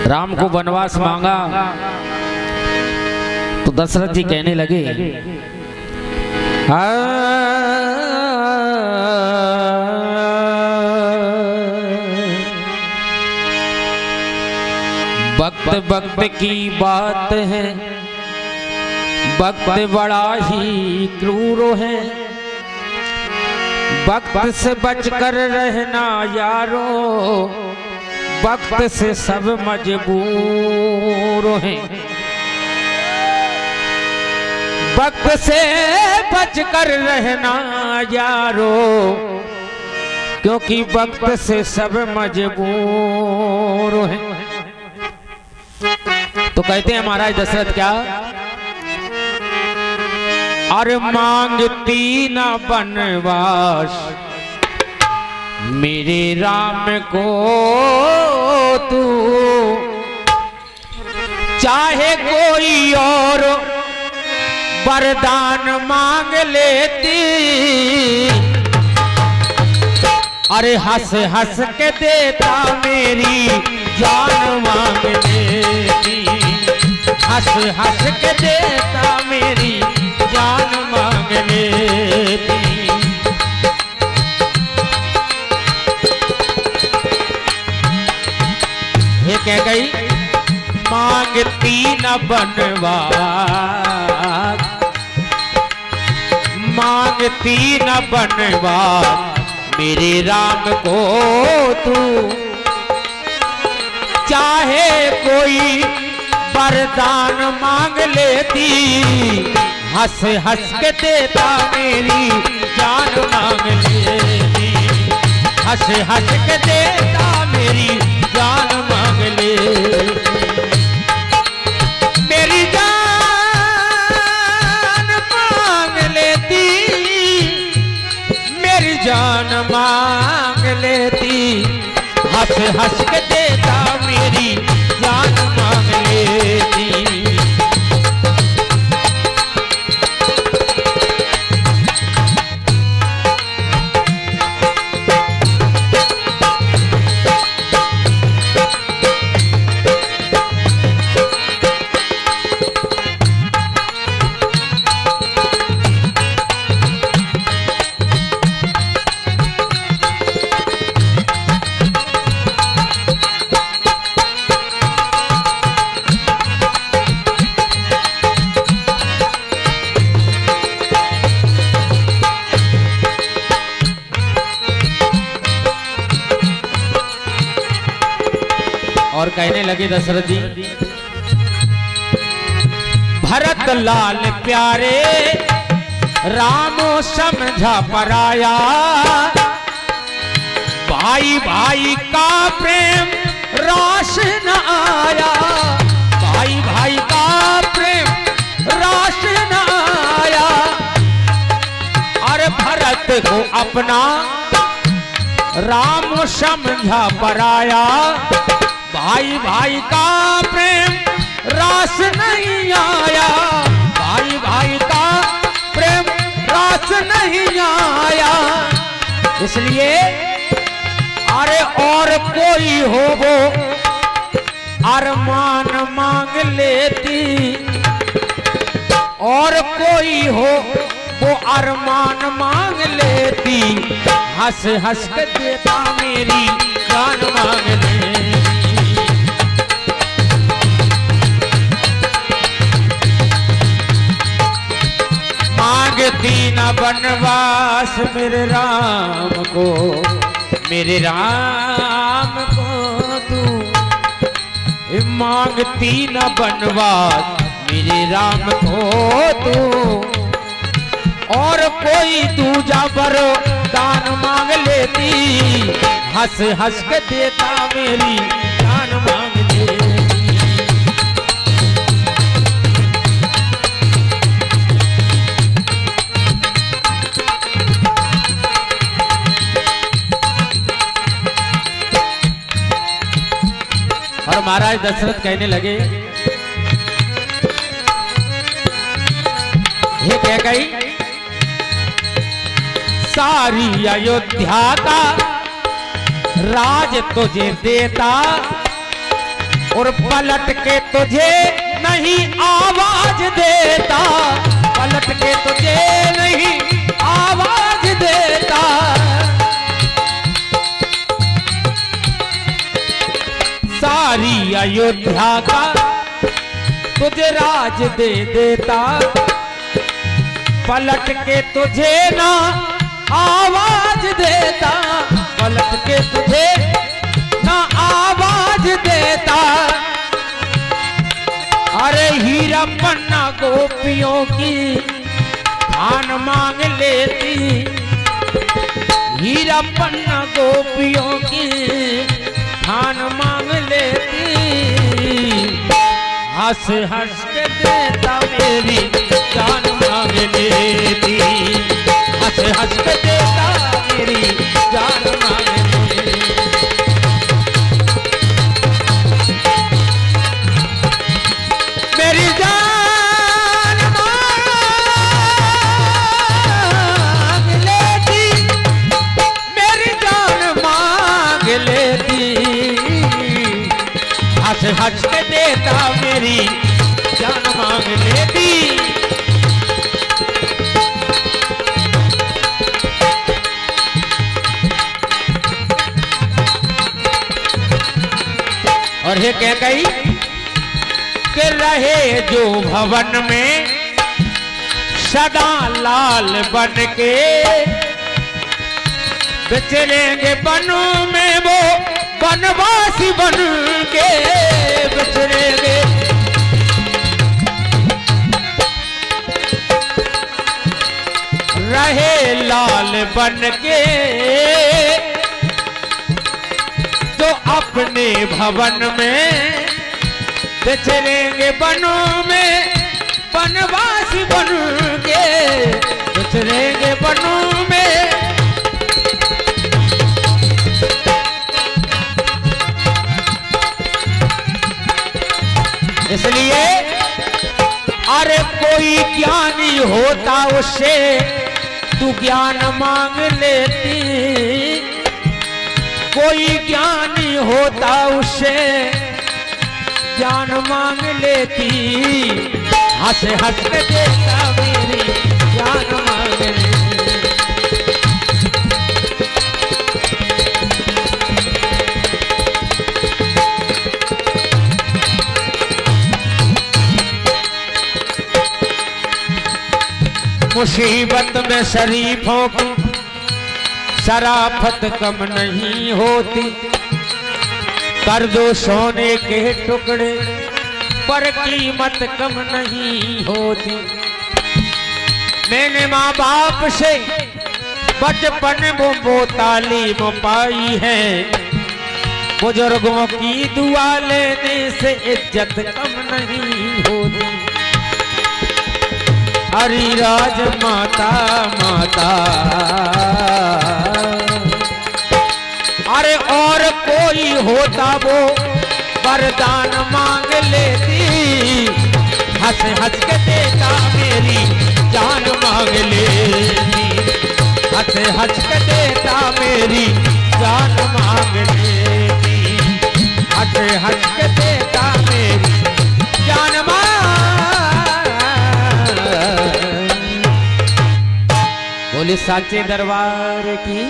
राम को वनवास मांगा तो दशरथ जी कहने लगे, वक्त वक्त की बात है, वक्त बड़ा ही क्रूर है, वक्त से बचकर रहना यारो, वक्त से सब मजबूर हैं। वक्त से बचकर रहना यारो, क्योंकि वक्त से सब मजबूर हैं। तो कहते हैं महाराज दशरथ क्या, अरे मांगती न वनवास मेरे राम को तू, चाहे कोई और वरदान मांग लेती, अरे हंस हंस के देता मेरी जान मांग लेती, हंस हंस के देता मेरी जान मांग लेती। ये कह गई मांगती न वनवास, मांगती न वनवास मेरे राम को तू, चाहे कोई वरदान मांग लेती, हंस हंस के देता मेरी जान मांग लेती, हंस हंस के देता मेरी जान मांग लेती। मेरी जान मांग लेती, मेरी जान मांग लेती, हंस हंस के देता मेरी जान मांग लेती। और कहने लगे दशरथ जी, भरत लाल प्यारे रामो समझा पराया, भाई भाई का प्रेम रास न आया, भाई भाई का प्रेम रास न आया, अरे भरत को अपना राम समझा पराया, भाई भाई का प्रेम रास नहीं आया, भाई भाई का प्रेम रास नहीं आया, इसलिए अरे और कोई हो वो अरमान मांग लेती, और कोई हो वो अरमान मांग लेती, हंस हंस के देता मेरी जान मांग लेती। मांगती न वनवास मेरे राम को, मेरे राम को तू, मांगती न वनवास मेरे राम को तू, और कोई दूजा वरदान मांग लेती, हंस हंस के देता मेरी जान मांग लेती। और महाराज दशरथ कहने लगे, ये कह गई सारी अयोध्या का राज तुझे देता, और पलट के तुझे नहीं आवाज देता, पलट के तुझे नहीं आवाज देता। सारी अयोध्या का तुझे राज दे देता, पलट के तुझे ना आवाज देता, पलट के तुझे ना आवाज देता। अरे हीरा पन्ना गोपियों की धान मांग लेती, हीरा पन्ना गोपियों की धान मांग लेती। हंस हंस के देता मेरी जान मांग लेती, हंस हंस के देता मेरी जान मांग लेती। मेरी जान मांग लेती, मेरी जान मांग लेती। हंस हंस के देता मेरी जान मांग लेती। और ये क्या कही कि रहे जो भवन में सदा लाल बन के, बिचरेंगे बनों में वो बनवासी बन के, बिचरेंगे। रहे लाल बन के जो अपने भवन में, बिचरेंगे बनों में बनवासी बन के, बिचरेंगे बनों में। इसलिए अरे कोई ज्ञानी होता उससे तू ज्ञान मांग लेती, कोई ज्ञानी होता उससे ज्ञान मांग लेती। हंस हंस के देता मेरी जान मांग लेती। मुसीबत में शरीफों की शराफत कम नहीं होती, कर दो सोने के टुकड़े पर कीमत कम नहीं होती। मैंने माँ बाप से बचपन में वो तालीम पाई है, बुजुर्गों की दुआ लेने से इज्जत कम नहीं होती। हरी राज माता माता, अरे और कोई होता वो वरदान मांग लेती। हंस हंस के देता मेरी जान मांग लेती, हंस हंस के देता मेरी जान मांग लेती, हंस हंस के देता मेरी जान मांग। बोले साचे दरबार की।